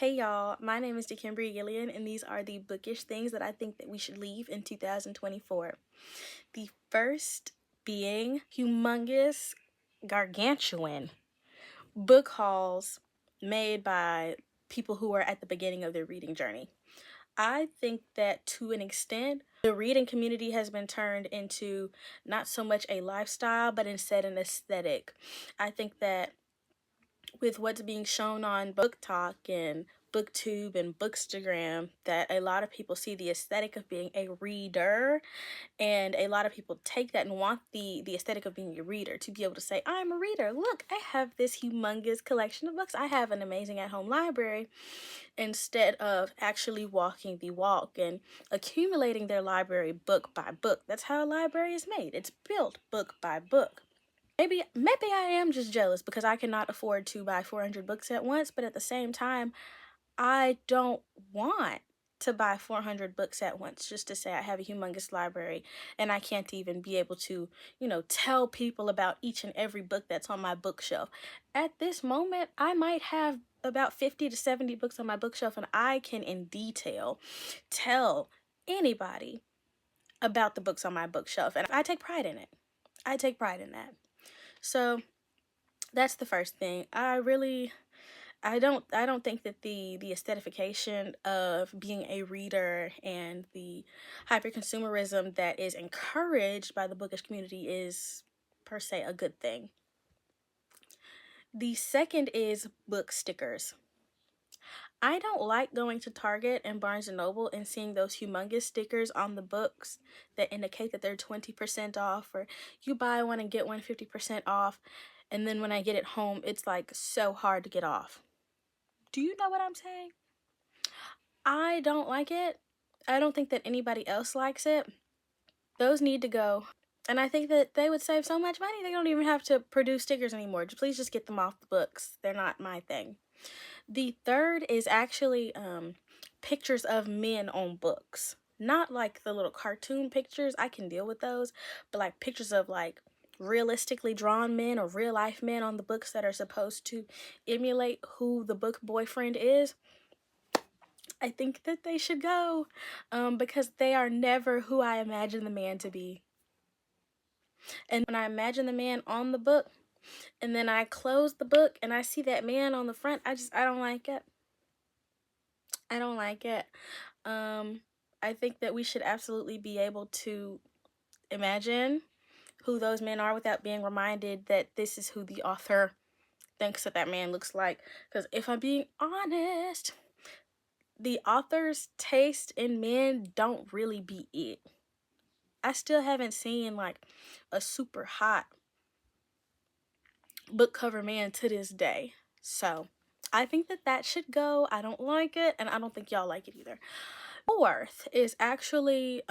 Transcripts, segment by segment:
Hey y'all, my name is Dekimbryah, and these are the bookish things that I think that we should leave in 2024. The first being humongous, gargantuan book hauls made by people who are at the beginning of their reading journey. I think that to an extent, the reading community has been turned into not so much a lifestyle, but instead an aesthetic. I think that with what's being shown on Book Talk and BookTube and Bookstagram, that a lot of people see the aesthetic of being a reader, and a lot of people take that and want the aesthetic of being a reader, to be able to say, I'm a reader, look, I have this humongous collection of books, I have an amazing at-home library, instead of actually walking the walk and accumulating their library book by book. That's how a library is made. It's built book by book. Maybe I am just jealous because I cannot afford to buy 400 books at once, but at the same time, I don't want to buy 400 books at once just to say I have a humongous library and I can't even be able to, tell people about each and every book that's on my bookshelf. At this moment, I might have about 50 to 70 books on my bookshelf, and I can in detail tell anybody about the books on my bookshelf, and I take pride in it. I take pride in that. So that's the first thing. I don't think that the aesthetification of being a reader and the hyper consumerism that is encouraged by the bookish community is per se a good thing. The second is book stickers. I don't like going to Target and Barnes & Noble and seeing those humongous stickers on the books that indicate that they're 20% off, or you buy one and get one 50% off, and then when I get it home, it's like so hard to get off. Do you know what I'm saying? I don't like it. I don't think that anybody else likes it. Those need to go. And I think that they would save so much money. They don't even have to produce stickers anymore. Please just get them off the books. They're not my thing. The third is actually pictures of men on books. Not like the little cartoon pictures. I can deal with those. But like pictures of like realistically drawn men or real life men on the books that are supposed to emulate who the book boyfriend is. I think that they should go because they are never who I imagine the man to be. And when I imagine the man on the book and then I close the book and I see that man on the front, I don't like it. I don't like it. I think that we should absolutely be able to imagine who those men are without being reminded that this is who the author thinks that man looks like. Because if I'm being honest, the author's taste in men don't really be it. I still haven't seen like a super hot book cover man to this day. So I think that should go. I don't like it, and I don't think y'all like it either. Fourth is actually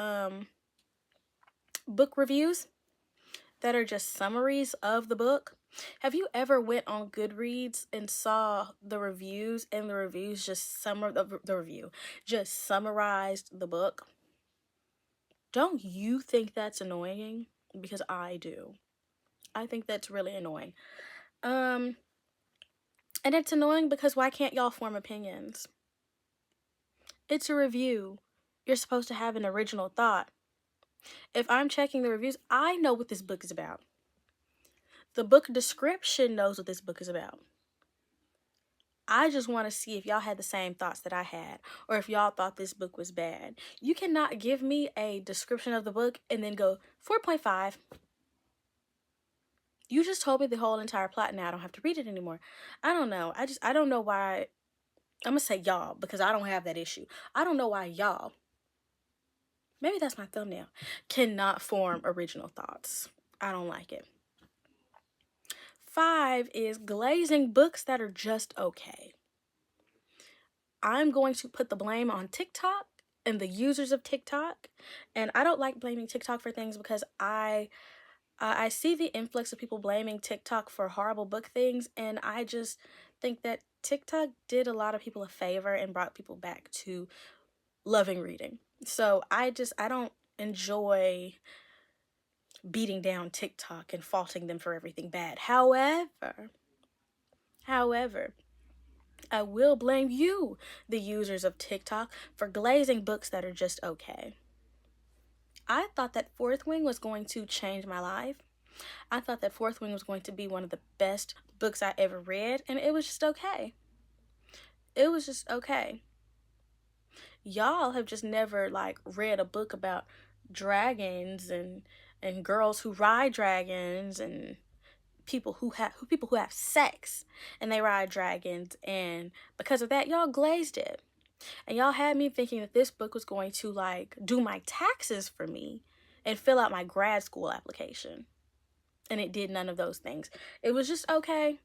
book reviews that are just summaries of the book. Have you ever went on Goodreads and saw the reviews, and the reviews just just summarized the book? Don't you think that's annoying? Because I do. I think that's really annoying. And it's annoying because why can't y'all form opinions? It's a review. You're supposed to have an original thought. If I'm checking the reviews, I know what this book is about. The book description knows what this book is about. I just want to see if y'all had the same thoughts that I had, or if y'all thought this book was bad. You cannot give me a description of the book and then go 4.5. You just told me the whole entire plot. Now I don't have to read it anymore. I don't know. I don't know why. I'm going to say y'all because I don't have that issue. I don't know why y'all, maybe that's my thumbnail, cannot form original thoughts. I don't like it. 5 is glazing books that are just okay. I'm going to put the blame on TikTok and the users of TikTok. And I don't like blaming TikTok for things because I see the influx of people blaming TikTok for horrible book things, and I just think that TikTok did a lot of people a favor and brought people back to loving reading. So I don't enjoy beating down TikTok and faulting them for everything bad. However, I will blame you, the users of TikTok, for glazing books that are just okay. I thought that Fourth Wing was going to change my life. I thought that Fourth Wing was going to be one of the best books I ever read, and it was just okay. It was just okay. Y'all have just never like read a book about dragons and girls who ride dragons and people who have sex and they ride dragons, and because of that y'all glazed it. And y'all had me thinking that this book was going to like do my taxes for me and fill out my grad school application. And it did none of those things. It was just okay.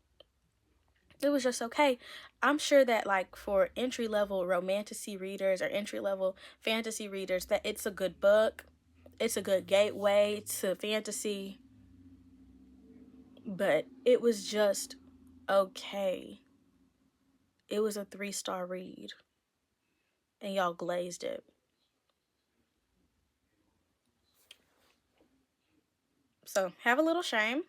It was just okay. I'm sure that like for entry-level romantasy readers or entry-level fantasy readers that it's a good book. It's a good gateway to fantasy. But it was just okay. It was a 3-star read. And y'all glazed it. So have a little shame.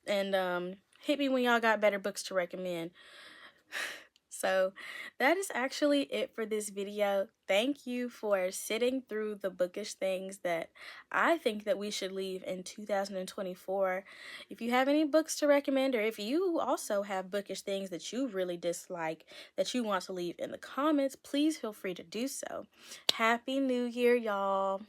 And hit me when y'all got better books to recommend. So that is actually it for this video. Thank you for sitting through the bookish things that I think that we should leave in 2024. If you have any books to recommend, or if you also have bookish things that you really dislike that you want to leave in the comments, please feel free to do so. Happy New Year, y'all.